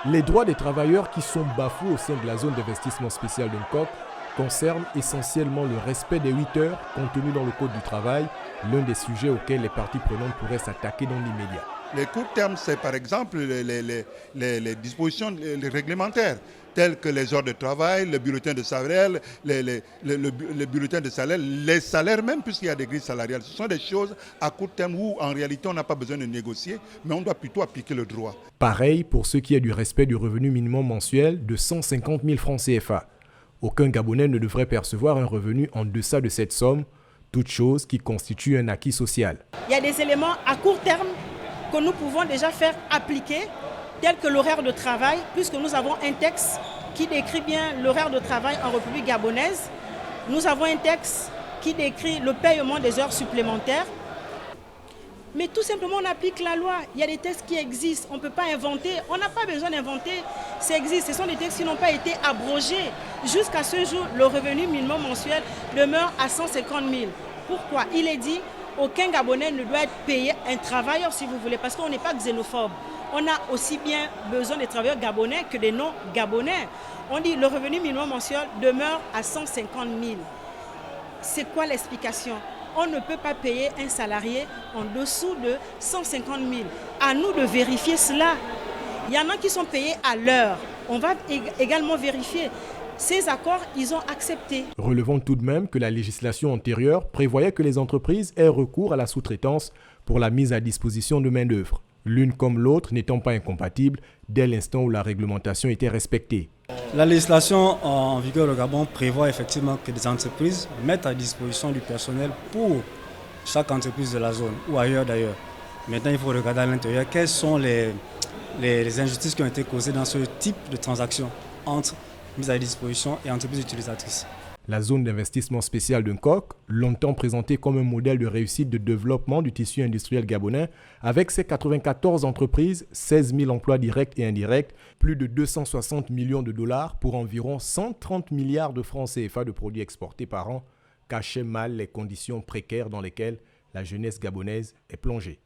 Les droits des travailleurs qui sont bafoués au sein de la zone d'investissement spécial de Nkok concernent essentiellement le respect des 8 heures contenues dans le Code du travail, l'un des sujets auxquels les parties prenantes pourraient s'attaquer dans l'immédiat. Les courts termes, c'est par exemple les dispositions réglementaires, telles que les heures de travail, le bulletin de salaire, le bulletin de salaire, les salaires même, puisqu'il y a des grilles salariales. Ce sont des choses à court terme où, en réalité, on n'a pas besoin de négocier, mais on doit plutôt appliquer le droit. Pareil pour ce qui est du respect du revenu minimum mensuel de 150 000 francs CFA. Aucun Gabonais ne devrait percevoir un revenu en deçà de cette somme, toute chose qui constitue un acquis social. Il y a des éléments à court terme que nous pouvons déjà faire appliquer, tels que l'horaire de travail, puisque nous avons un texte qui décrit bien l'horaire de travail en République gabonaise. Nous avons un texte qui décrit le paiement des heures supplémentaires. Mais tout simplement, on applique la loi. Il y a des textes qui existent. On ne peut pas inventer. On n'a pas besoin d'inventer. Ça existe. Ce sont des textes qui n'ont pas été abrogés. Jusqu'à ce jour, le revenu minimum mensuel demeure à 150 000. Pourquoi? Il est dit aucun Gabonais ne doit être payé un travailleur, si vous voulez, parce qu'on n'est pas xénophobe. On a aussi bien besoin des travailleurs gabonais que des non-gabonais. On dit le revenu minimum mensuel demeure à 150 000. C'est quoi l'explication? On ne peut pas payer un salarié en dessous de 150 000. À nous de vérifier cela. Il y en a qui sont payés à l'heure. On va également vérifier. Ces accords, ils ont accepté. Relevons tout de même que la législation antérieure prévoyait que les entreprises aient recours à la sous-traitance pour la mise à disposition de main-d'œuvre, l'une comme l'autre n'étant pas incompatibles dès l'instant où la réglementation était respectée. La législation en vigueur au Gabon prévoit effectivement que des entreprises mettent à disposition du personnel pour chaque entreprise de la zone ou ailleurs d'ailleurs. Maintenant, il faut regarder à l'intérieur quelles sont les injustices qui ont été causées dans ce type de transaction entre mise à disposition et entreprises utilisatrices. La zone d'investissement spécial de Nkok, longtemps présentée comme un modèle de réussite de développement du tissu industriel gabonais, avec ses 94 entreprises, 16 000 emplois directs et indirects, plus de 260 millions de dollars pour environ 130 milliards de francs CFA de produits exportés par an, cachait mal les conditions précaires dans lesquelles la jeunesse gabonaise est plongée.